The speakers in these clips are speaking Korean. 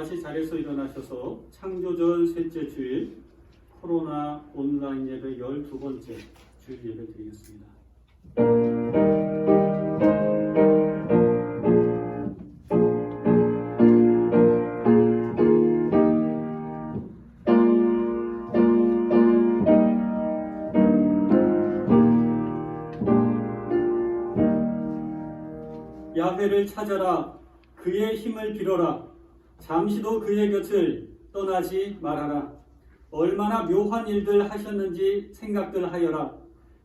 다시 자리에서 일어나셔서 창조절 셋째 주일 코로나 온라인 예배 12번째 주일 예배 드리겠습니다. 야훼를 찾아라. 그의 힘을 빌어라. 잠시도 그의 곁을 떠나지 말아라. 얼마나 묘한 일들 하셨는지 생각들 하여라.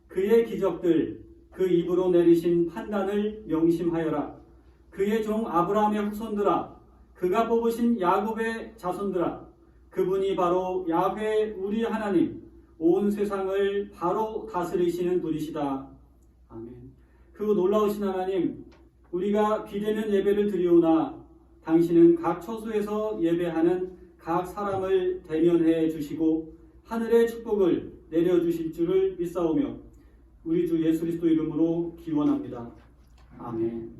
그의 기적들, 그 입으로 내리신 판단을 명심하여라. 그의 종 아브라함의 후손들아, 그가 뽑으신 야곱의 자손들아, 그분이 바로 야훼 우리 하나님, 온 세상을 바로 다스리시는 분이시다. 아멘. 그 놀라우신 하나님, 우리가 비대면 예배를 드리오나 당신은 각 처소에서 예배하는 각 사람을 대면해 주시고 하늘의 축복을 내려주실 줄을 믿사오며 우리 주 예수 그리스도 이름으로 기원합니다. 아멘.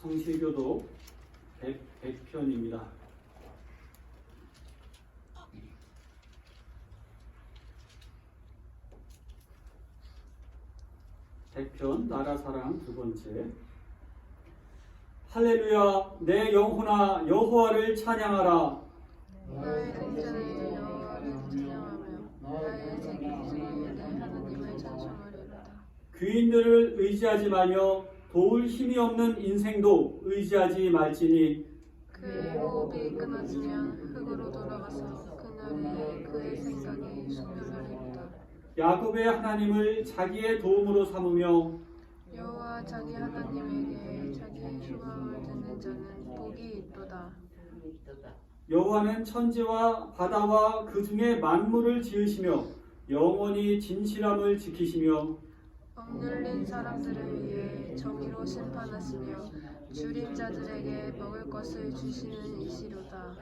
성실교도 100편입니다. 백편 나라사랑 두 번째. 할렐루야, 내 영혼아 여호와를 찬양하라. 나의 생전에 여호와를 찬양하며 나의 생기심에 내 하나님을 찬송하리로다. 귀인들을 의지하지 말며 도울 힘이 없는 인생도 의지하지 말지니 그의 호흡이 끊어지면 흙으로 돌아가서 그날에 그의 생각이 소멸하리로다. 야곱의 하나님을 자기의 도움으로 삼으며 여호와 자기 하나님에게 자기의 희망을 듣는 자는 복이 있도다. 여호와는 천지와 바다와 그 중에 만물을 지으시며 영원히 진실함을 지키시며 억눌린 사람들을 위해 정의로 심판하시며 줄인 자들에게 먹을 것을 주시는 이시로다.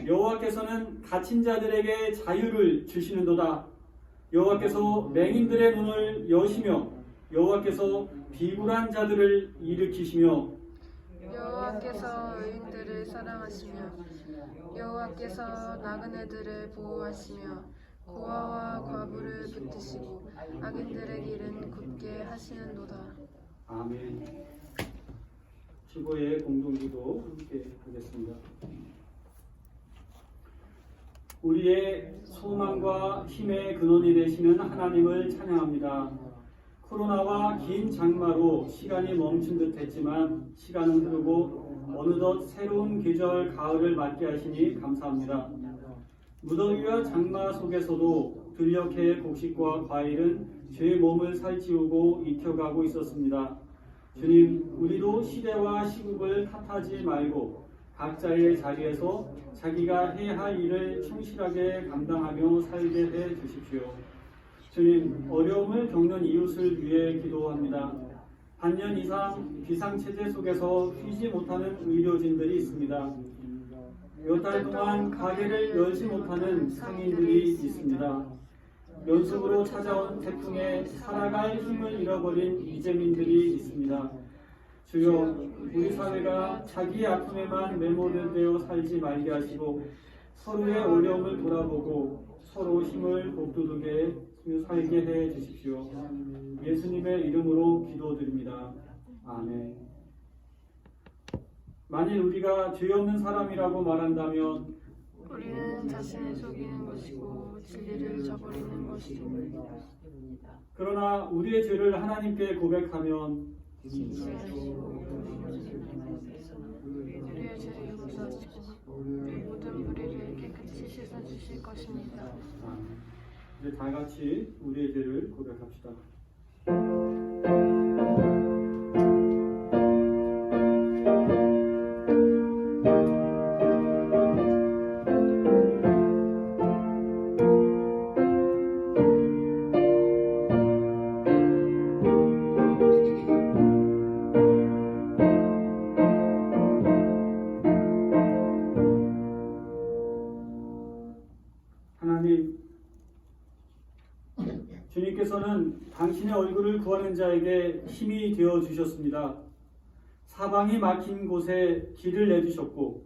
여호와께서는 갇힌 자들에게 자유를 주시는도다. 여호와께서 맹인들의 눈을 여시며 여호와께서 비굴한 자들을 일으키시며 여호와께서 의인들을 사랑하시며 여호와께서 나그네들을 보호하시며 고아와 과부를 붙드시고 악인들의 길은 굳게 하시는도다. 아멘. 주보의 공동기도 함께 하겠습니다. 우리의 소망과 힘의 근원이 되시는 하나님을 찬양합니다. 코로나와 긴 장마로 시간이 멈춘 듯 했지만 시간은 흐르고 어느덧 새로운 계절 가을을 맞게 하시니 감사합니다. 무더위와 장마 속에서도 들녘의 곡식과 과일은 제 몸을 살찌우고 익혀가고 있었습니다. 주님, 우리도 시대와 시국을 탓하지 말고 각자의 자리에서 자기가 해야 할 일을 충실하게 감당하며 살게 해 주십시오. 주님, 어려움을 겪는 이웃을 위해 기도합니다. 반년 이상 비상체제 속에서 쉬지 못하는 의료진들이 있습니다. 몇 달 동안 가게를 열지 못하는 상인들이 있습니다. 연속으로 찾아온 태풍에 살아갈 힘을 잃어버린 이재민들이 있습니다. 주여, 우리 사회가 자기 아픔에만 매몰되어 살지 말게 하시고 서로의 어려움을 돌아보고 서로 힘을 북돋우게 살게 해 주십시오. 예수님의 이름으로 기도드립니다. 아멘. 만일 우리가 죄 없는 사람이라고 말한다면 우리는 자신을 속이는 것이고 진리를 저버리는 것입니다. 그러나 우리의 죄를 하나님께 고백하면 진실하시고 우리의 죄를 용서하시고 우리 모든 불의를 깨끗이 씻어주실 것입니다. 이제 다 같이 우리의 죄를 고백합시다. 하나님, 주님께서는 당신의 얼굴을 구하는 자에게 힘이 되어 주셨습니다. 사방이 막힌 곳에 길을 내주셨고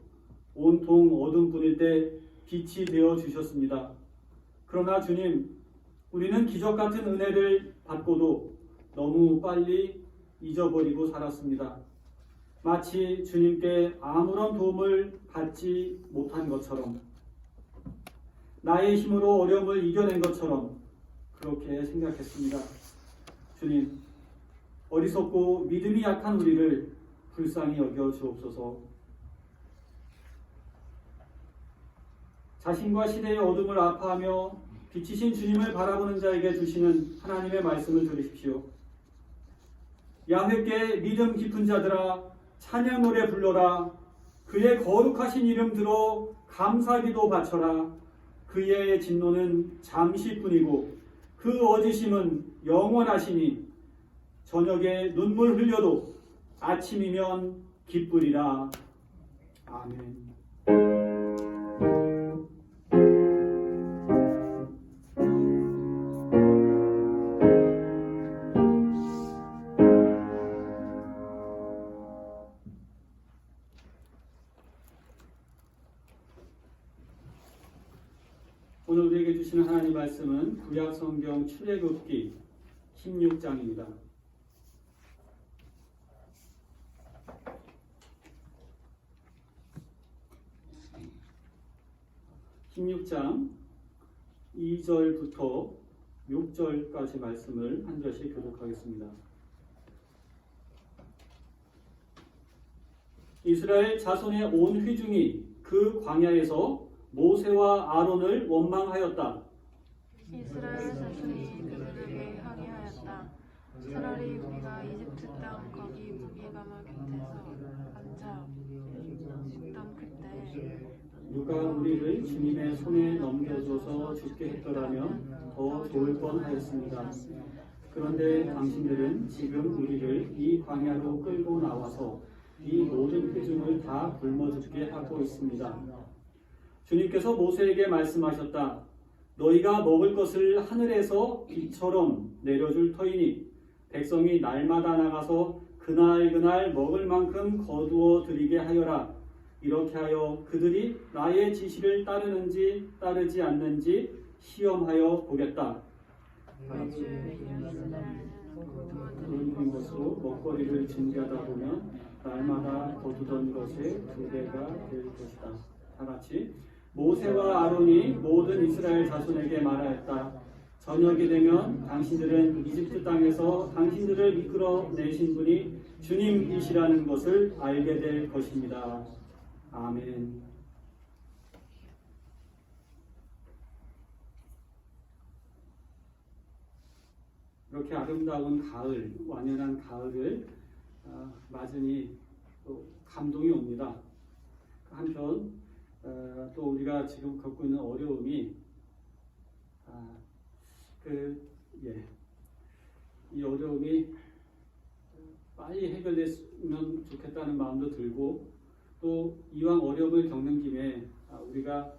온통 어둠뿐일 때 빛이 되어 주셨습니다. 그러나 주님, 우리는 기적 같은 은혜를 받고도 너무 빨리 잊어버리고 살았습니다. 마치 주님께 아무런 도움을 받지 못한 것처럼, 나의 힘으로 어려움을 이겨낸 것처럼 그렇게 생각했습니다. 주님, 어리석고 믿음이 약한 우리를 불쌍히 여겨 주옵소서. 자신과 시대의 어둠을 아파하며 빛이신 주님을 바라보는 자에게 주시는 하나님의 말씀을 들으십시오. 야훼께 믿음 깊은 자들아, 찬양 노래 불러라. 그의 거룩하신 이름 들어 감사기도 바쳐라. 그의 진노는 잠시뿐이고 그 어지심은 영원하시니 저녁에 눈물 흘려도 아침이면 기쁘리라. 아멘. 오늘 우리에게 주시는 하나님 말씀은 구약 성경 출애굽기 16장입니다. 16장 2절부터 6절까지 말씀을 한 절씩 교독하겠습니다. 이스라엘 자손의 온 회중이 그 광야에서 모세와 아론을 원망하였다. 이스라엘 자손이 그들에게 항의하였다. 차라리 우리가 이집트 땅 거기 무기감을 곁에서 앉아 식당 그때 누가 우리를 주님의 손에 넘겨줘서 죽게 했더라면 더 좋을 뻔하였습니다. 그런데 당신들은 지금 우리를 이 광야로 끌고 나와서 이 모든 회중을 다 굶어 죽게 하고 있습니다. 주님께서 모세에게 말씀하셨다. 너희가 먹을 것을 하늘에서 비처럼 내려줄 터이니 백성이 날마다 나가서 그날 먹을 만큼 거두어 드리게 하여라. 이렇게 하여 그들이 나의 지시를 따르는지 따르지 않는지 시험하여 보겠다. 매주 이스라엘은 그런 것으로 먹거리를 준비하다 보면 날마다 거두던 것의 2배가 될 것이다. 다 같이 모세와 아론이 모든 이스라엘 자손에게 말하였다. 저녁이 되면 당신들은 이집트 땅에서 당신들을 이끌어 내신 분이 주님이시라는 것을 알게 될 것입니다. 아멘. 이렇게 아름다운 가을, 완연한 가을을 맞으니 또 감동이 옵니다. 한편 또 우리가 지금 겪고 있는 어려움이 이 어려움이 빨리 해결됐으면 좋겠다는 마음도 들고, 또 이왕 어려움을 겪는 김에 우리가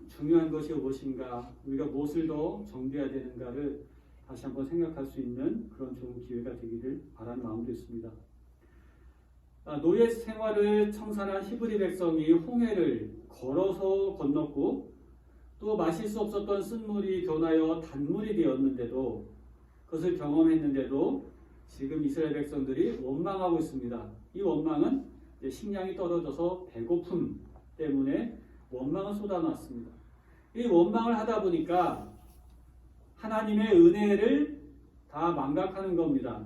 중요한 것이 무엇인가, 우리가 무엇을 더 정비해야 되는가를 다시 한번 생각할 수 있는 그런 좋은 기회가 되기를 바라는 마음도 있습니다. 노예 생활을 청산한 히브리 백성이 홍해를 걸어서 건넜고, 또 마실 수 없었던 쓴물이 변하여 단물이 되었는데도, 그것을 경험했는데도 지금 이스라엘 백성들이 원망하고 있습니다. 이 원망은 식량이 떨어져서 배고픔 때문에 원망을 쏟아놨습니다. 이 원망을 하다 보니까 하나님의 은혜를 다 망각하는 겁니다.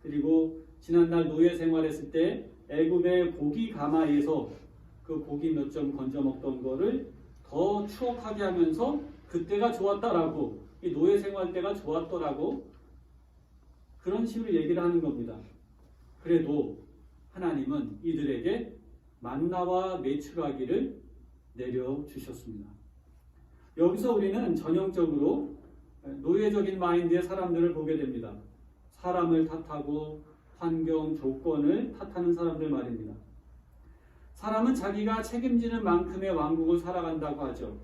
그리고 지난날 노예 생활했을 때 애굽의 고기 가마에서 그 고기 몇 점 건져 먹던 거를 더 추억하게 하면서 그때가 좋았다라고, 이 노예 생활 때가 좋았더라고, 그런 식으로 얘기를 하는 겁니다. 그래도 하나님은 이들에게 만나와 메추라기를 내려주셨습니다. 여기서 우리는 전형적으로 노예적인 마인드의 사람들을 보게 됩니다. 사람을 탓하고 환경, 조건을 탓하는 사람들 말입니다. 사람은 자기가 책임지는 만큼의 왕국을 살아간다고 하죠.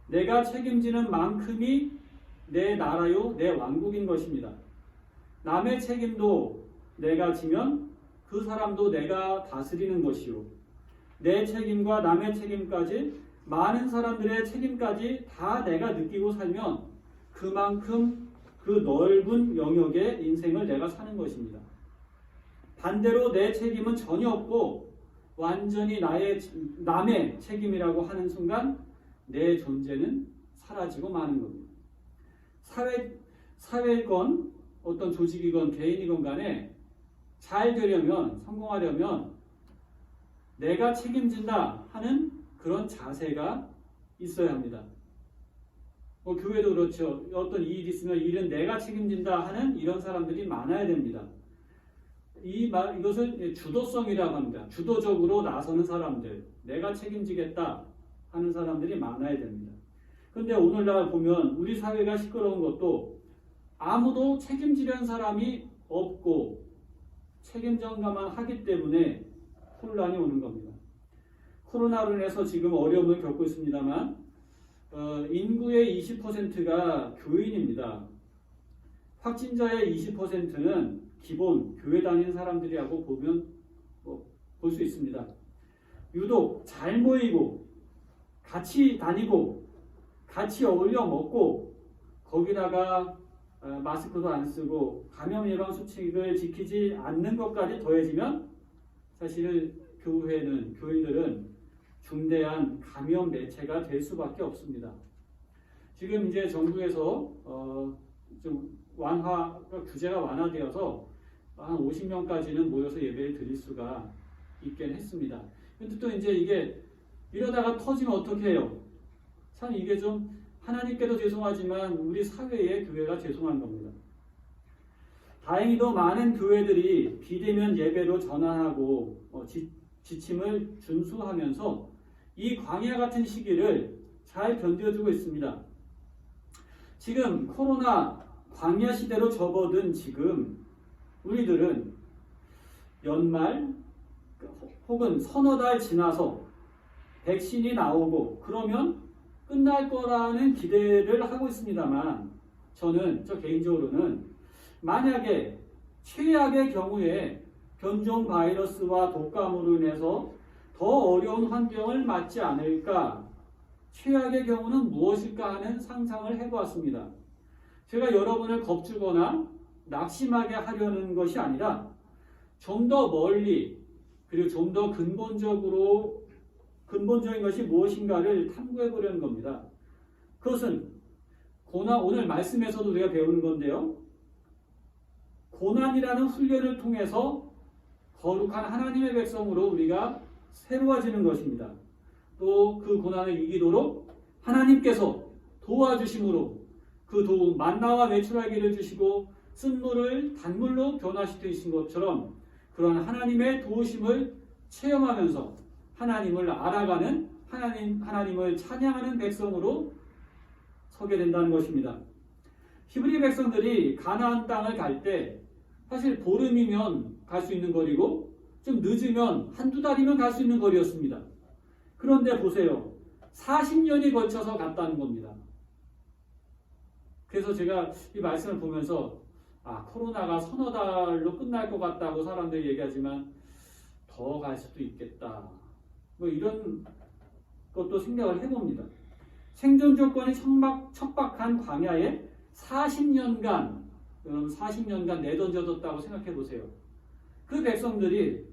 내가 책임지는 만큼이 내 나라요, 내 왕국인 것입니다. 남의 책임도 내가 지면 그 사람도 내가 다스리는 것이요, 내 책임과 남의 책임까지, 많은 사람들의 책임까지 다 내가 느끼고 살면 그만큼 그 넓은 영역의 인생을 내가 사는 것입니다. 반대로 내 책임은 전혀 없고 완전히 남의 책임이라고 하는 순간 내 존재는 사라지고 마는 겁니다. 사회건 어떤 조직이건 개인이건 간에 잘 되려면, 성공하려면 내가 책임진다 하는 그런 자세가 있어야 합니다. 교회도 그렇죠. 어떤 일이 있으면 일은 내가 책임진다 하는 이런 사람들이 많아야 됩니다. 이것을 주도성이라고 합니다. 주도적으로 나서는 사람들, 내가 책임지겠다 하는 사람들이 많아야 됩니다. 그런데 오늘날 보면 우리 사회가 시끄러운 것도 아무도 책임지려는 사람이 없고 책임 전가만 하기 때문에 혼란이 오는 겁니다. 코로나로 인해서 지금 어려움을 겪고 있습니다만 인구의 20%가 교인입니다. 확진자의 20%는 기본 교회 다니는 사람들이라고 보면 볼 수 있습니다. 유독 잘 모이고 같이 다니고 같이 어울려 먹고 거기다가 마스크도 안 쓰고 감염 예방 수칙을 지키지 않는 것까지 더해지면 사실 교인들은 중대한 감염 매체가 될 수밖에 없습니다. 지금 이제 정부에서 좀 규제가 완화되어서 한 50명까지는 모여서 예배를 드릴 수가 있긴 했습니다. 근데 또 이제 이게 이러다가 터지면 어떻게 해요? 참 이게 좀 하나님께도 죄송하지만 우리 사회에 교회가 죄송한 겁니다. 다행히도 많은 교회들이 비대면 예배로 전환하고 지침을 준수하면서 이 광야 같은 시기를 잘 견뎌주고 있습니다. 지금 코로나 광야 시대로 접어든 지금 우리들은 연말 혹은 서너 달 지나서 백신이 나오고 그러면 끝날 거라는 기대를 하고 있습니다만 저 개인적으로는 만약에 최악의 경우에 변종 바이러스와 독감으로 인해서 더 어려운 환경을 맞지 않을까, 최악의 경우는 무엇일까 하는 상상을 해보았습니다. 제가 여러분을 겁주거나 낙심하게 하려는 것이 아니라 좀 더 멀리 그리고 좀 더 근본적으로 근본적인 것이 무엇인가를 탐구해 보려는 겁니다. 그것은 오늘 말씀에서도 우리가 배우는 건데요. 고난이라는 훈련을 통해서 거룩한 하나님의 백성으로 우리가 새로워지는 것입니다. 또 그 고난을 이기도록 하나님께서 도와주심으로 그 도움, 만나와 메추라기를 주시고 쓴물을 단물로 변화시키신 것처럼 그런 하나님의 도우심을 체험하면서 하나님을 알아가는 하나님을 찬양하는 백성으로 서게 된다는 것입니다. 히브리 백성들이 가나안 땅을 갈 때 사실 보름이면 갈 수 있는 거리고 좀 늦으면 한두 달이면 갈 수 있는 거리였습니다. 그런데 보세요. 40년이 걸쳐서 갔다는 겁니다. 그래서 제가 이 말씀을 보면서 코로나가 서너 달로 끝날 것 같다고 사람들이 얘기하지만 더 갈 수도 있겠다. 뭐 이런 것도 생각을 해봅니다. 생존 조건이 척박한 광야에 40년간 내던져뒀다고 생각해 보세요. 그 백성들이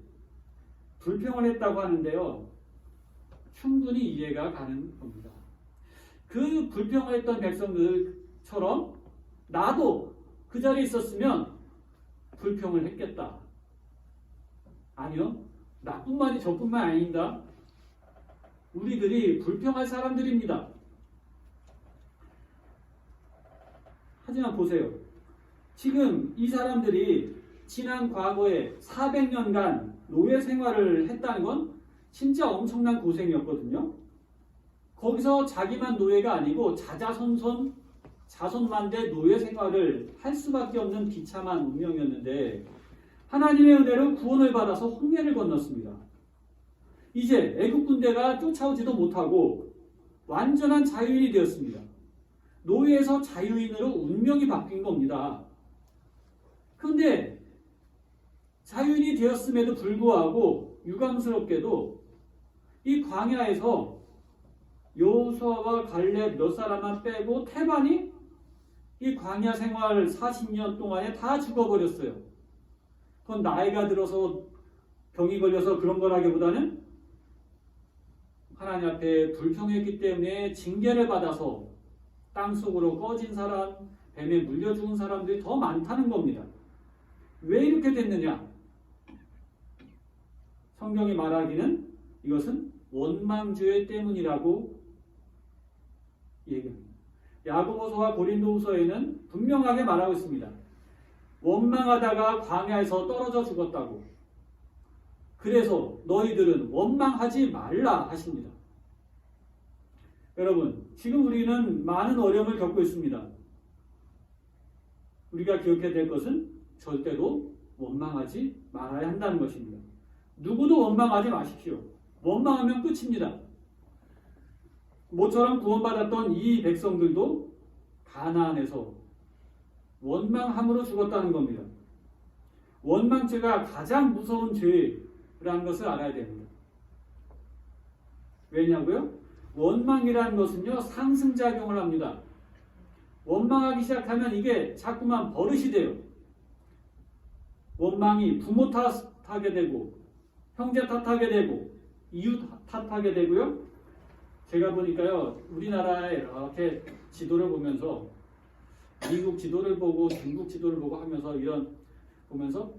불평을 했다고 하는데요. 충분히 이해가 가는 겁니다. 그 불평을 했던 백성들처럼 나도 그 자리에 있었으면 불평을 했겠다. 아니요. 저뿐만 아닙니다. 우리들이 불평할 사람들입니다. 하지만 보세요. 지금 이 사람들이 지난 과거에 400년간 노예 생활을 했다는 건 진짜 엄청난 고생이었거든요. 거기서 자기만 노예가 아니고 자손만대 노예 생활을 할 수밖에 없는 비참한 운명이었는데 하나님의 은혜로 구원을 받아서 홍해를 건넜습니다. 이제 애국 군대가 쫓아오지도 못하고 완전한 자유인이 되었습니다. 노예에서 자유인으로 운명이 바뀐 겁니다. 그런데 자유인이 되었음에도 불구하고 유감스럽게도 이 광야에서 여호수아와 갈렙 몇 사람만 빼고 태반이 이 광야 생활 40년 동안에 다 죽어버렸어요. 그건 나이가 들어서 병이 걸려서 그런 거라기보다는 하나님 앞에 불평했기 때문에 징계를 받아서 땅속으로 꺼진 사람, 뱀에 물려 죽은 사람들이 더 많다는 겁니다. 왜 이렇게 됐느냐? 성경이 말하기는 이것은 원망죄 때문이라고 얘기합니다. 야고보서와 고린도후서에는 분명하게 말하고 있습니다. 원망하다가 광야에서 떨어져 죽었다고. 그래서 너희들은 원망하지 말라 하십니다. 여러분, 지금 우리는 많은 어려움을 겪고 있습니다. 우리가 기억해야 될 것은 절대로 원망하지 말아야 한다는 것입니다. 누구도 원망하지 마십시오. 원망하면 끝입니다. 모처럼 구원받았던 이 백성들도 가나안에서 원망함으로 죽었다는 겁니다. 원망죄가 가장 무서운 죄라는 것을 알아야 됩니다. 왜냐고요? 원망이라는 것은요, 상승작용을 합니다. 원망하기 시작하면 이게 자꾸만 버릇이 돼요. 원망이 부모 탓하게 되고, 형제 탓하게 되고, 이웃 탓하게 되고요. 제가 보니까요, 우리나라에 이렇게 지도를 보면서, 미국 지도를 보고, 중국 지도를 보고 하면서 보면서,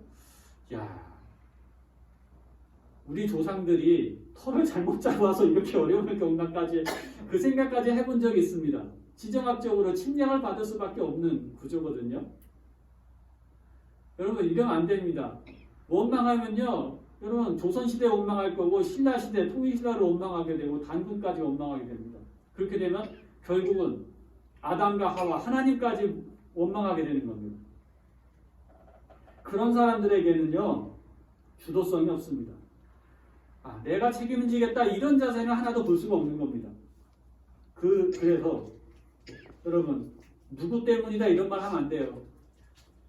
우리 조상들이 털을 잘못 잡아서 이렇게 어려움을 겪나까지 그 생각까지 해본 적이 있습니다. 지정학적으로 침략을 받을 수밖에 없는 구조거든요. 여러분, 이러면 안 됩니다. 원망하면요, 여러분 조선시대에 원망할 거고 신라시대, 통일신라로 원망하게 되고 단군까지 원망하게 됩니다. 그렇게 되면 결국은 아담과 하와, 하나님까지 원망하게 되는 겁니다. 그런 사람들에게는요, 주도성이 없습니다. 내가 책임을 지겠다 이런 자세는 하나도 볼 수가 없는 겁니다. 그래서 여러분, 누구 때문이다 이런 말 하면 안 돼요.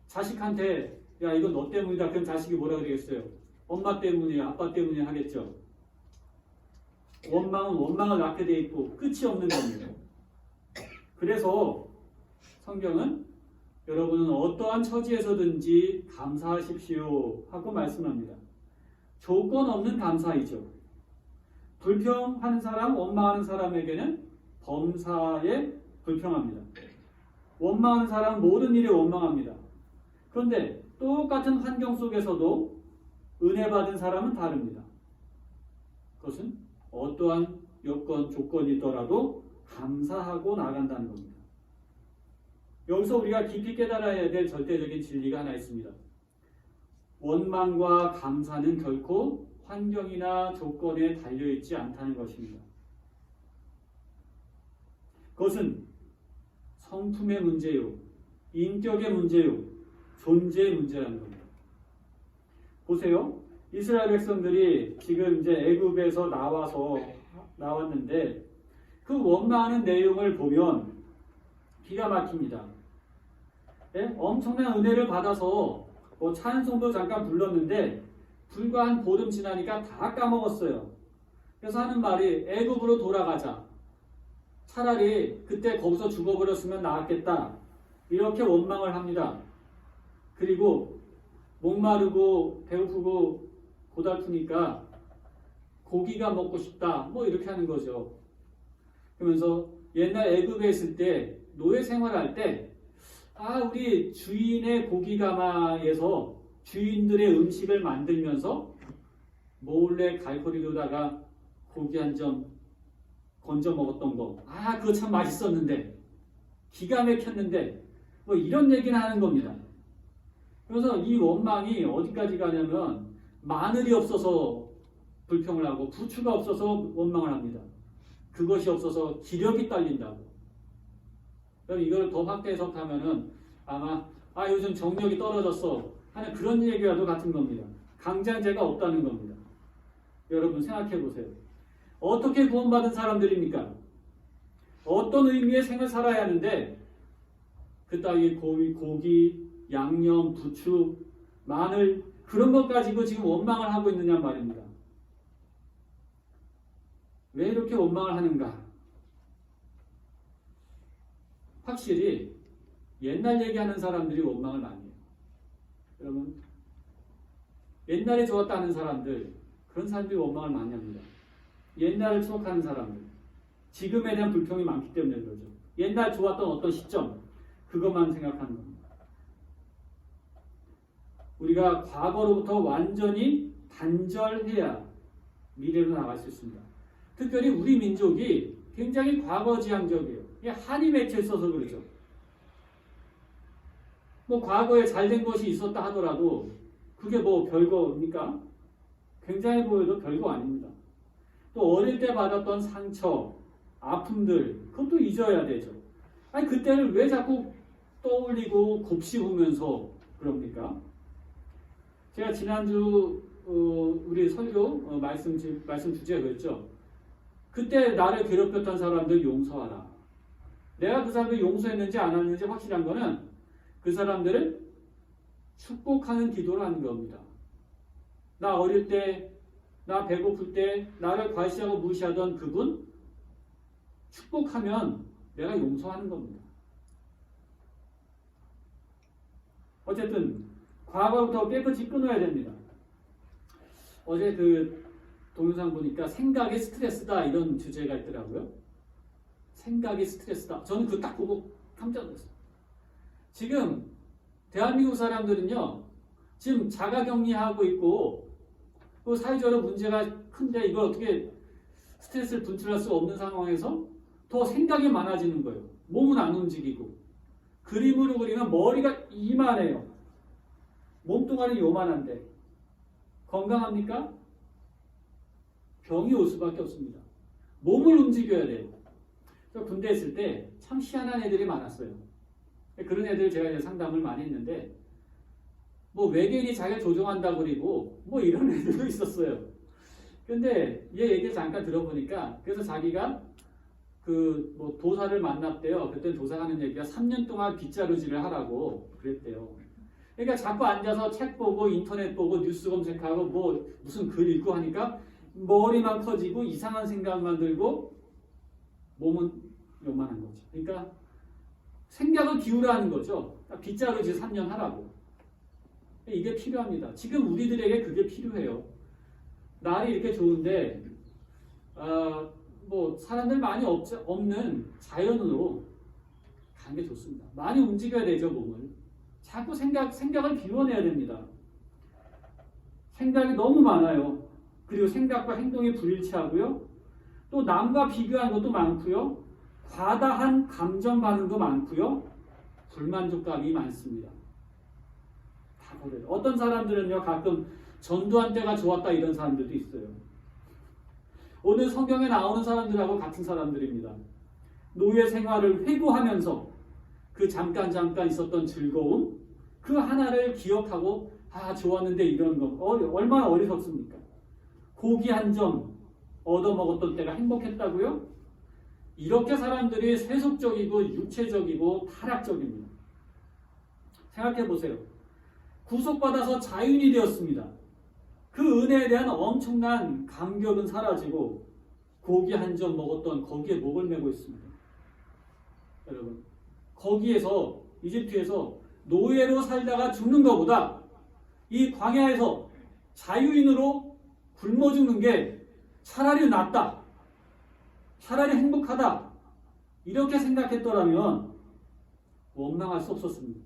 자식한테 이건 너 때문이다 그럼 자식이 뭐라 그러겠어요? 엄마 때문이야, 아빠 때문이야 하겠죠. 원망은 원망을 낳게 돼 있고 끝이 없는 겁니다. 그래서 성경은 여러분은 어떠한 처지에서든지 감사하십시오 하고 말씀합니다. 조건 없는 감사이죠. 불평하는 사람, 원망하는 사람에게는 범사에 불평합니다. 원망하는 사람은 모든 일에 원망합니다. 그런데 똑같은 환경 속에서도 은혜 받은 사람은 다릅니다. 그것은 어떠한 여건, 조건이더라도 감사하고 나간다는 겁니다. 여기서 우리가 깊이 깨달아야 될 절대적인 진리가 하나 있습니다. 원망과 감사는 결코 환경이나 조건에 달려있지 않다는 것입니다. 그것은 성품의 문제요, 인격의 문제요, 존재의 문제라는 겁니다. 보세요. 이스라엘 백성들이 지금 이제 애굽에서 나왔는데 그 원망하는 내용을 보면 기가 막힙니다. 네? 엄청난 은혜를 받아서 찬송도 잠깐 불렀는데 불과 한 보름 지나니까 다 까먹었어요. 그래서 하는 말이 애굽으로 돌아가자. 차라리 그때 거기서 죽어버렸으면 나았겠다. 이렇게 원망을 합니다. 그리고 목마르고 배고프고 고달프니까 고기가 먹고 싶다. 뭐 이렇게 하는 거죠. 그러면서 옛날 애굽에 있을 때 노예 생활할 때 우리 주인의 고기가마에서 주인들의 음식을 만들면서 몰래 갈고리로다가 고기 한 점 건져 먹었던 거. 그거 참 맛있었는데 기가 막혔는데 뭐 이런 얘기는 하는 겁니다. 그래서 이 원망이 어디까지 가냐면 마늘이 없어서 불평을 하고 부추가 없어서 원망을 합니다. 그것이 없어서 기력이 딸린다고. 그럼 이걸 더 확대 해석하면은 아마 요즘 정력이 떨어졌어 하는 그런 얘기와도 같은 겁니다. 강장제가 없다는 겁니다. 여러분 생각해 보세요. 어떻게 구원받은 사람들입니까? 어떤 의미의 생을 살아야 하는데 그따위 고기, 양념, 부추, 마늘 그런 것 가지고 지금 원망을 하고 있느냐 말입니다. 왜 이렇게 원망을 하는가? 확실히 옛날 얘기하는 사람들이 원망을 많이 해요. 여러분 옛날에 좋았다는 사람들 그런 사람들이 원망을 많이 합니다. 옛날을 추억하는 사람들 지금에 대한 불평이 많기 때문에 그러죠. 옛날 좋았던 어떤 시점 그것만 생각하는 겁니다. 우리가 과거로부터 완전히 단절해야 미래로 나갈 수 있습니다. 특별히 우리 민족이 굉장히 과거지향적이에요. 한이 맺혀 있어서 그러죠. 뭐 과거에 잘된 것이 있었다 하더라도 그게 뭐 별거입니까? 굉장히 보여도 별거 아닙니다. 또 어릴 때 받았던 상처, 아픔들 그것도 잊어야 되죠. 그때를 왜 자꾸 떠올리고 곱씹으면서 그럽니까? 제가 지난주 우리 설교 말씀 주제가 그랬죠. 그때 나를 괴롭혔던 사람들 용서하라. 내가 그 사람들 용서했는지 안 했는지 확실한 거는 그 사람들을 축복하는 기도를 하는 겁니다. 나 어릴 때, 나 배고플 때 나를 과시하고 무시하던 그분 축복하면 내가 용서하는 겁니다. 어쨌든 과거부터 깨끗이 끊어야 됩니다. 어제 그 동영상 보니까 생각이 스트레스다 이런 주제가 있더라고요. 생각이 스트레스다. 저는 그거 딱 보고 깜짝 놀랐어요. 지금 대한민국 사람들은요. 지금 자가격리하고 있고 또 사회적으로 문제가 큰데 이걸 어떻게 스트레스를 분출할 수 없는 상황에서 더 생각이 많아지는 거예요. 몸은 안 움직이고 그림으로 그리면 머리가 이만해요. 몸뚱아리 요만한데 건강합니까? 병이 올 수밖에 없습니다. 몸을 움직여야 돼요. 저 군대에 있을 때 참 희한한 애들이 많았어요. 그런 애들 제가 이제 상담을 많이 했는데 뭐 외계인이 자기를 조종한다고 그리고 뭐 이런 애들도 있었어요. 근데 얘 얘기를 잠깐 들어보니까 그래서 자기가 그 뭐 도사를 만났대요. 그때 도사가 하는 얘기가 3년 동안 빗자루질을 하라고 그랬대요. 그러니까 자꾸 앉아서 책 보고 인터넷 보고 뉴스 검색하고 뭐 무슨 글 읽고 하니까 머리만 커지고 이상한 생각만 들고 몸은 요만한 거죠. 그러니까 생각을 기울여 하는 거죠. 빗자루질 3년 하라고. 이게 필요합니다. 지금 우리들에게 그게 필요해요. 날이 이렇게 좋은데 뭐 사람들 많이 없는 자연으로 가는 게 좋습니다. 많이 움직여야 되죠, 몸을. 자꾸 생각을 비워내야 됩니다. 생각이 너무 많아요. 그리고 생각과 행동이 불일치하고요. 또 남과 비교하는 것도 많고요. 과다한 감정 반응도 많고요. 불만족감이 많습니다. 다 버려요. 어떤 사람들은요, 가끔 전두환 때가 좋았다 이런 사람들도 있어요. 오늘 성경에 나오는 사람들하고 같은 사람들입니다. 노예 생활을 회고하면서 그 잠깐 있었던 즐거움, 그 하나를 기억하고 좋았는데 이런 거 얼마나 어리석습니까? 고기 한 점 얻어먹었던 때가 행복했다고요? 이렇게 사람들이 세속적이고 육체적이고 타락적입니다. 생각해 보세요. 구속받아서 자유인이 되었습니다. 그 은혜에 대한 엄청난 감격은 사라지고 고기 한 점 먹었던 거기에 목을 메고 있습니다. 여러분, 거기에서 이집트에서 노예로 살다가 죽는 것보다 이 광야에서 자유인으로 굶어 죽는 게 차라리 낫다, 차라리 행복하다, 이렇게 생각했더라면 원망할 수 없었습니다.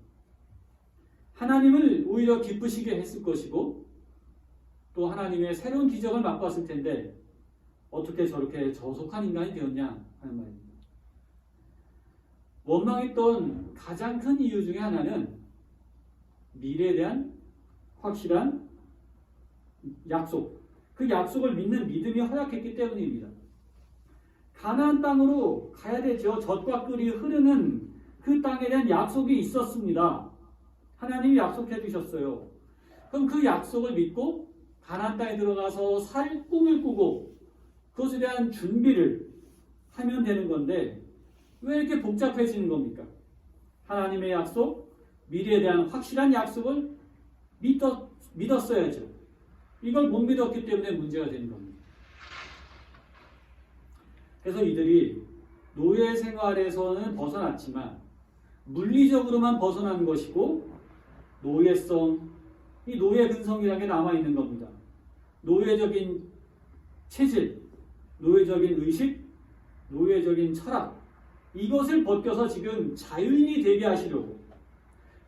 하나님을 오히려 기쁘시게 했을 것이고 또 하나님의 새로운 기적을 맛봤을 텐데 어떻게 저렇게 저속한 인간이 되었냐 하는 말입니다. 원망했던 가장 큰 이유 중에 하나는 미래에 대한 확실한 약속, 그 약속을 믿는 믿음이 허약했기 때문입니다. 가나안 땅으로 가야 되죠. 젖과 꿀이 흐르는 그 땅에 대한 약속이 있었습니다. 하나님이 약속해 주셨어요. 그럼 그 약속을 믿고 가나안 땅에 들어가서 살 꿈을 꾸고 그것에 대한 준비를 하면 되는 건데 왜 이렇게 복잡해지는 겁니까? 하나님의 약속, 미래에 대한 확실한 약속을 믿었어야죠. 이걸 못 믿었기 때문에 문제가 되는 겁니다. 그래서 이들이 노예 생활에서는 벗어났지만 물리적으로만 벗어난 것이고 노예성, 이 노예 근성이라는 게 남아있는 겁니다. 노예적인 체질, 노예적인 의식, 노예적인 철학, 이것을 벗겨서 지금 자유인이 되게 하시려고,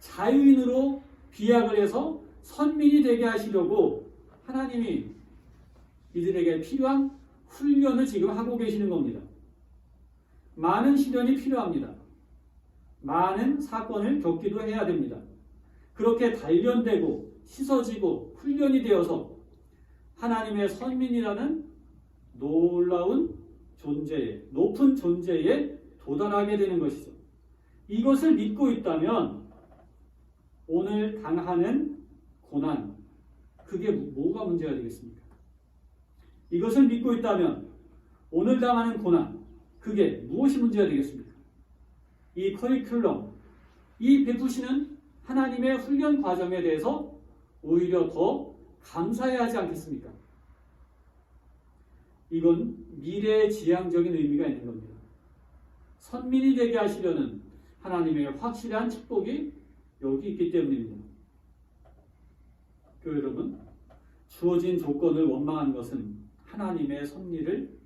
자유인으로 비약을 해서 선민이 되게 하시려고 하나님이 이들에게 필요한 훈련을 지금 하고 계시는 겁니다. 많은 시련이 필요합니다. 많은 사건을 겪기도 해야 됩니다. 그렇게 단련되고 씻어지고 훈련이 되어서 하나님의 선민이라는 놀라운 존재에, 높은 존재에 도달하게 되는 것이죠. 이것을 믿고 있다면 오늘 당하는 고난, 그게 뭐가 문제가 되겠습니까? 이것을 믿고 있다면 오늘 당하는 고난, 그게 무엇이 문제가 되겠습니까? 이 커리큘럼, 이 베푸시는 하나님의 훈련 과정에 대해서 오히려 더 감사해야 하지 않겠습니까? 이건 미래지향적인 의미가 있는 겁니다. 선민이 되게 하시려는 하나님의 확실한 축복이 여기 있기 때문입니다. 교회 여러분, 주어진 조건을 원망하는 것은 하나님의 섭리를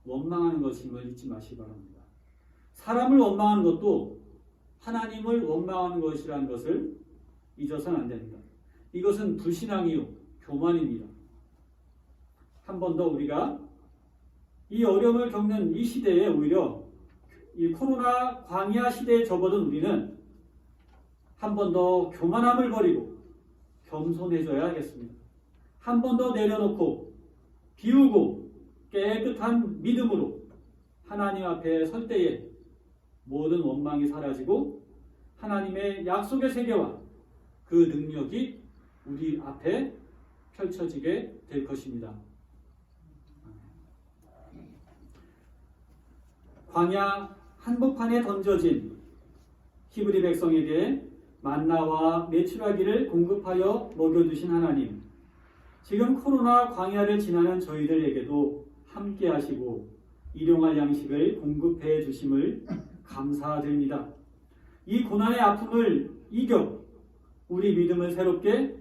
원망하는 것임을 잊지 마시기 바랍니다. 사람을 원망하는 것도 하나님을 원망하는 것이라는 것을 잊어서는 안 됩니다. 이것은 불신앙이요, 교만입니다. 한 번 더 우리가 이 어려움을 겪는 이 시대에 오히려 이 코로나 광야 시대에 접어든 우리는 한 번 더 교만함을 버리고 겸손해져야 하겠습니다. 한 번 더 내려놓고 비우고 깨끗한 믿음으로 하나님 앞에 설 때에 모든 원망이 사라지고 하나님의 약속의 세계와 그 능력이 우리 앞에 펼쳐지게 될 것입니다. 광야 한복판에 던져진 히브리 백성에게 만나와 메추라기를 공급하여 먹여주신 하나님, 지금 코로나 광야를 지나는 저희들에게도 함께 하시고 일용할 양식을 공급해 주심을 감사드립니다. 이 고난의 아픔을 이겨 우리 믿음을 새롭게,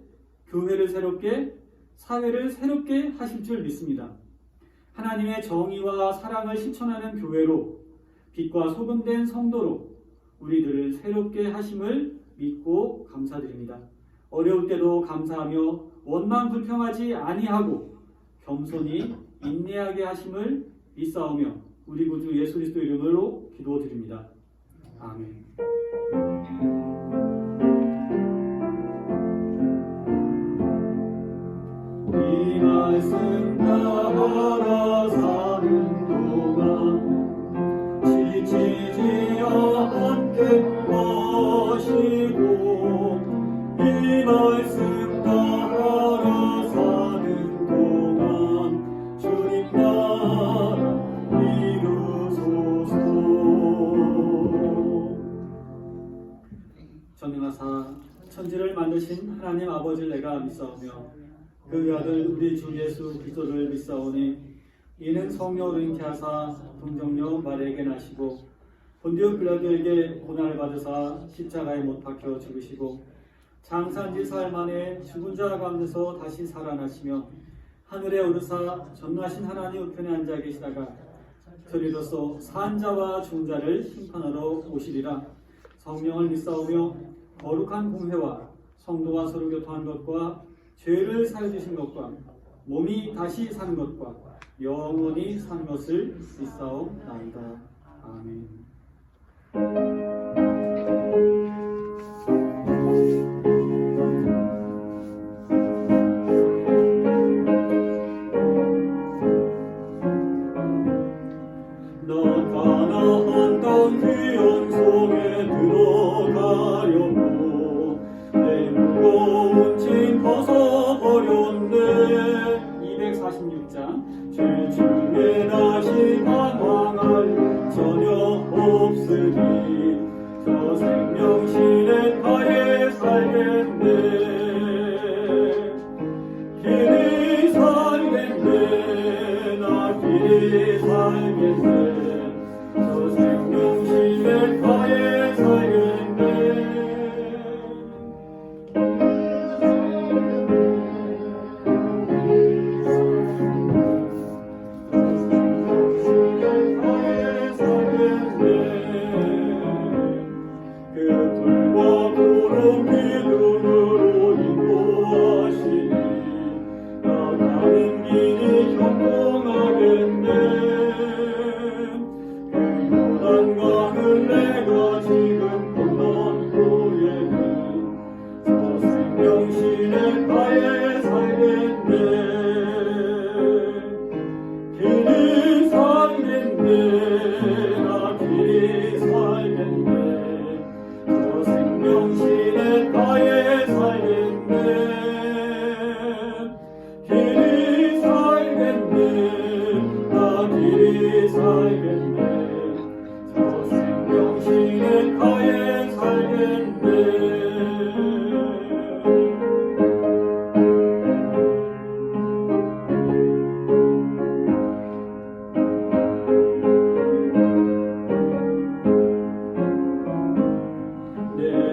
교회를 새롭게, 사회를 새롭게 하실 줄 믿습니다. 하나님의 정의와 사랑을 실천하는 교회로 빛과 소금된 성도로 우리들을 새롭게 하심을 믿고 감사드립니다. 어려울 때도 감사하며 원망 불평하지 아니하고 겸손히 인내하게 하심을 믿사오며 우리 구주 예수 그리스도 이름으로 기도드립니다. 아멘. 이 말씀 따라 사는 동안 지치지 않게 하시고 이 말씀 따라 사는 동안 주님 나라 이루소서. 전능하사 천지를 만드신 하나님 아버지를 내가 믿사오며 그 아들 우리 주 예수 그리스도를 믿사오니 이는 성령으로 잉태하사 동정녀 마리아에게 나시고 본디오 빌라도에게 고난을 받으사 십자가에 못 박혀 죽으시고 장사한 지 사흘 만에 죽은 자 가운데서 다시 살아나시며 하늘에 오르사 전능하신 하나님 우편에 앉아 계시다가 저리로서 산 자와 죽은 자를 심판하러 오시리라. 성령을 믿사오며 거룩한 공회와 성도가 서로 교통한 것과 죄를 사해주신 것과 몸이 다시 사는 것과 영원히 사는 것을 믿사옵나이다. 아멘. 난 가나안 땅 귀한 성에 들어가려고 내 무거운 짐 벗어버렸네. 246장 죄 중에 다시 방황할 전혀 없으니 저 생명신의 가에 살겠네. 길이 살겠네. 나 길이 살겠네. 저 생명신의 가에 살겠네.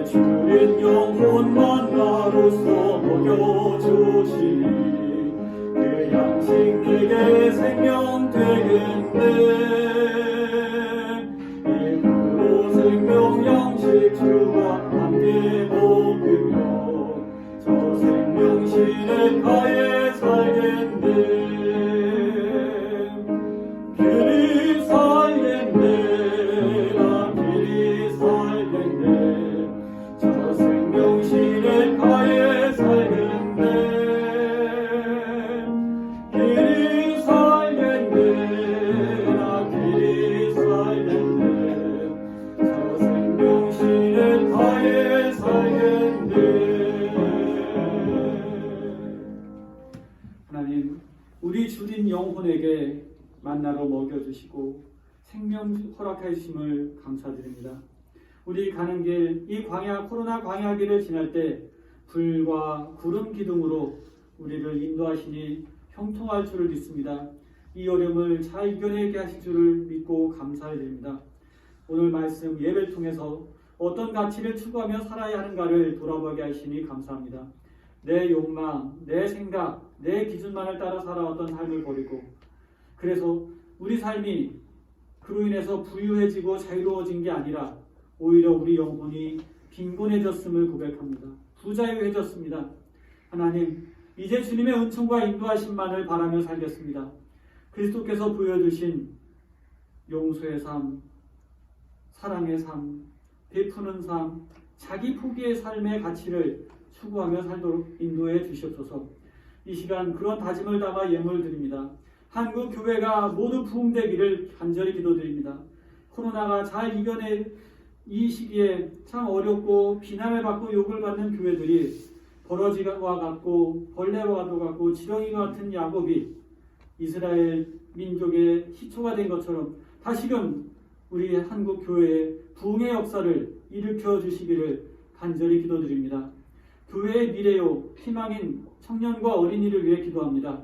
주린 영혼만 나로서 먹여주시니 그 양식 내게 생명 되겠네. 일부러 생명 양식 주와 함께 먹으며 저 생명신의 가에 살겠네. 길이 살겠네. 나 길이 살겠네. 저 생명신의 가에 살겠네. 길이 살겠네. 나 길이 살겠네. 저 생명신의 가에 살겠네. 하나님, 우리 주린 영혼에게 만나러 먹여주시고 생명 허락해 주심을 감사드립니다. 우리 가는 길, 이 광야, 코로나 광야기를 지날 때 불과 구름 기둥으로 우리를 인도하시니 형통할 줄을 믿습니다. 이 어려움을 잘 이겨내게 하실 줄을 믿고 감사드립니다. 오늘 말씀 예배를 통해서 어떤 가치를 추구하며 살아야 하는가를 돌아보게 하시니 감사합니다. 내 욕망, 내 생각, 내 기준만을 따라 살아왔던 삶을 버리고 그래서 우리 삶이 그로 인해서 부유해지고 자유로워진 게 아니라 오히려 우리 영혼이 빈곤해졌음을 고백합니다. 부자유해졌습니다. 하나님, 이제 주님의 은총과 인도하심만을 바라며 살겠습니다. 그리스도께서 보여주신 용서의 삶, 사랑의 삶, 베푸는 삶, 자기 포기의 삶의 가치를 추구하며 살도록 인도해 주시옵소서. 이 시간 그런 다짐을 담아 예물 드립니다. 한국 교회가 모두 부흥되기를 간절히 기도드립니다. 코로나가 잘 이겨낼 이 시기에 참 어렵고 비난을 받고 욕을 받는 교회들이 버러지와 같고 벌레와 같고 지렁이와 같은 야곱이 이스라엘 민족의 희초가 된 것처럼 다시금 우리 한국 교회의 부흥의 역사를 일으켜 주시기를 간절히 기도드립니다. 교회의 미래요 희망인 청년과 어린이를 위해 기도합니다.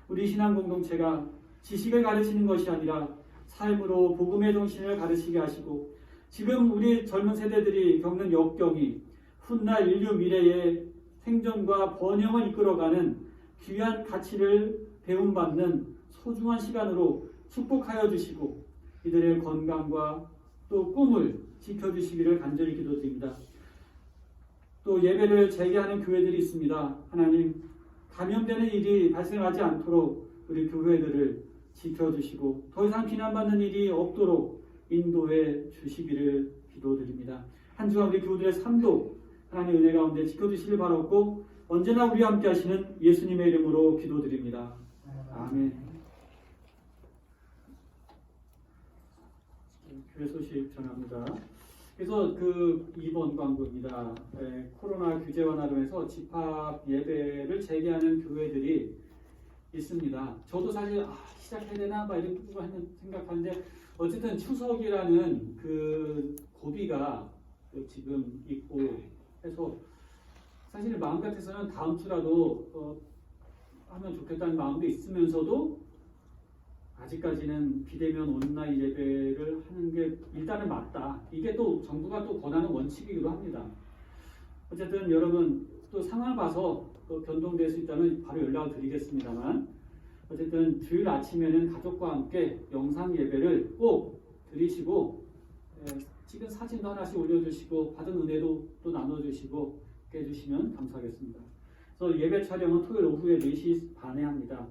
우리 신앙 공동체가 지식을 가르치는 것이 아니라 삶으로 복음의 정신을 가르치게 하시고 지금 우리 젊은 세대들이 겪는 역경이 훗날 인류 미래의 생존과 번영을 이끌어가는 귀한 가치를 배움받는 소중한 시간으로 축복하여 주시고 이들의 건강과 또 꿈을 지켜주시기를 간절히 기도드립니다. 또 예배를 재개하는 교회들이 있습니다. 하나님, 감염되는 일이 발생하지 않도록 우리 교회들을 지켜주시고 더 이상 비난받는 일이 없도록 인도해 주시기를 기도드립니다. 한 주간 우리 교우들의 삶도 하나님의 은혜 가운데 지켜주시길 바라고 언제나 우리와 함께 하시는 예수님의 이름으로 기도드립니다. 아멘. 교회 소식 전합니다. 그래서 그 2번 광고입니다. 코로나 규제 완화로 해서 집합 예배를 재개하는 교회들이 있습니다. 저도 사실 시작해야 되나 막 이런 생각하는데 어쨌든 추석이라는 그 고비가 지금 있고 해서 사실 마음 같아서는 다음 주라도 하면 좋겠다는 마음도 있으면서도 아직까지는 비대면 온라인 예배를 하는 게 일단은 맞다. 이게 또 정부가 또 권하는 원칙이기도 합니다. 어쨌든 여러분 또 상황을 봐서 또 변동될 수 있다면 바로 연락을 드리겠습니다만 어쨌든 주일 아침에는 가족과 함께 영상 예배를 꼭 드리시고 찍은 사진도 하나씩 올려주시고 받은 은혜도 또 나눠주시고 해주시면 감사하겠습니다. 그래서 예배 촬영은 토요일 오후에 4시 반에 합니다.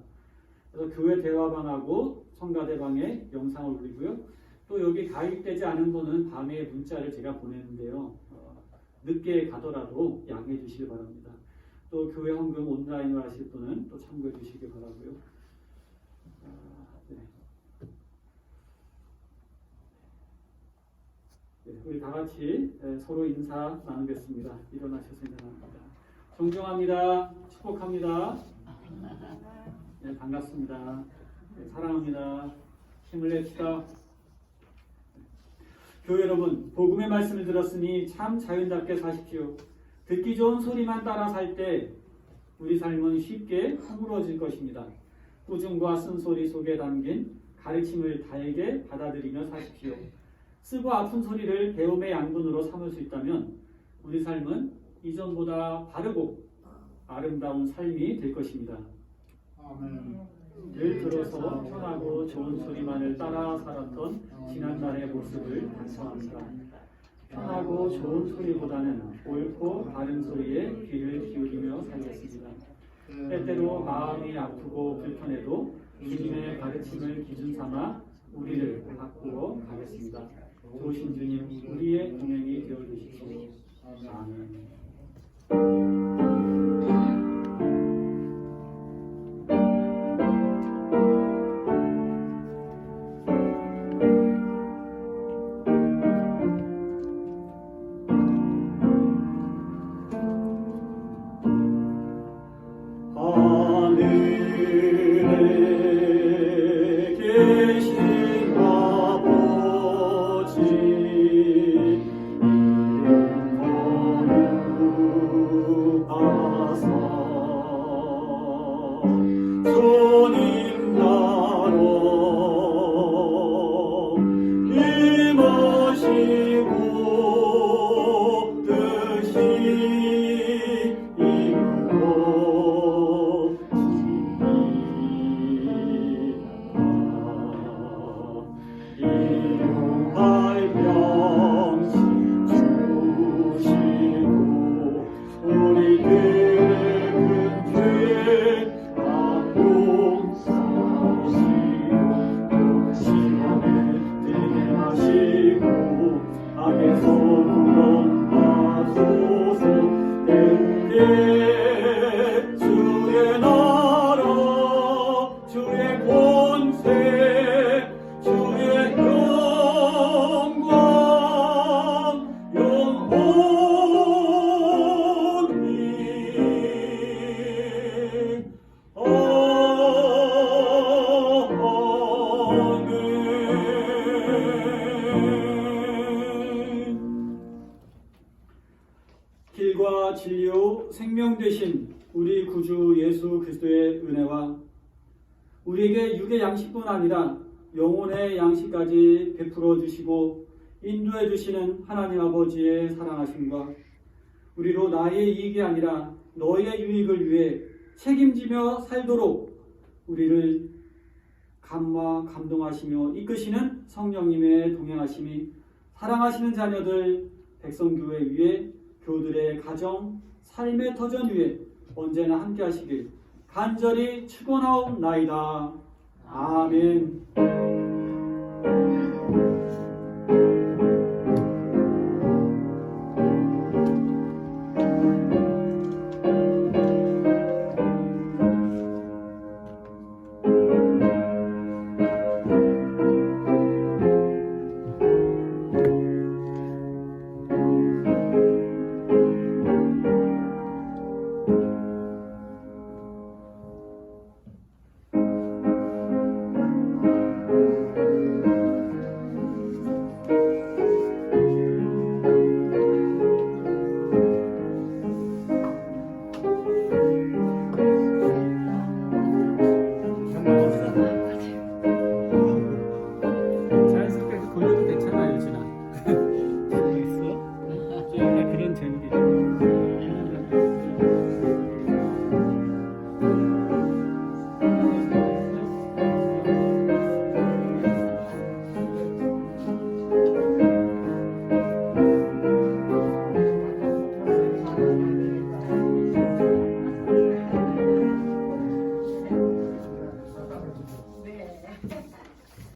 그래서 교회 대화방하고 성가대방에 영상을 올리고요. 또 여기 가입되지 않은 분은 밤에 문자를 제가 보내는데요. 늦게 가더라도 양해해 주시기 바랍니다. 또 교회 헌금 온라인으로 하실 분은 또 참고해 주시기 바라고요. 우리 다 같이 서로 인사 나누겠습니다. 일어나셔서 인사합니다. 존경합니다. 축복합니다. 네, 반갑습니다. 네, 사랑합니다. 힘을 냅시다. 교회 여러분, 복음의 말씀을 들었으니 참 자연답게 사십시오. 듣기 좋은 소리만 따라 살 때 우리 삶은 쉽게 허물어질 것입니다. 꾸중과 쓴소리 속에 담긴 가르침을 달게 받아들이며 사십시오. 쓰고 아픈 소리를 배움의 양분으로 삼을 수 있다면 우리 삶은 이전보다 바르고 아름다운 삶이 될 것입니다. 아멘. 늘 들어서 편하고 좋은 소리만을 따라 살았던 지난날의 모습을 반성합니다. 편하고 좋은 소리보다는 옳고 바른 소리에 귀를 기울이며 살겠습니다. 때때로 마음이 아프고 불편해도 주님의 가르침을 기준 삼아 우리를 바꾸어 가겠습니다. 좋으신 주님, 우리의 동행이 되어 주십시오. 아멘. 하늘에 계신 아버지 이름 길과 진리요 생명 되신 우리 구주 예수 그리스도의 은혜와 우리에게 육의 양식뿐 아니라 영혼의 양식까지 베풀어 주시고 인도해 주시는 하나님 아버지의 사랑하심과 우리로 나의 이익이 아니라 너의 유익을 위해 책임지며 살도록 우리를 감동하시며 이끄시는 성령님의 동행하심이 사랑하시는 자녀들 백성교회 위에 교들의 가정 삶의 터전 위에 언제나 함께 하시길 간절히 축원하옵나이다. 아멘.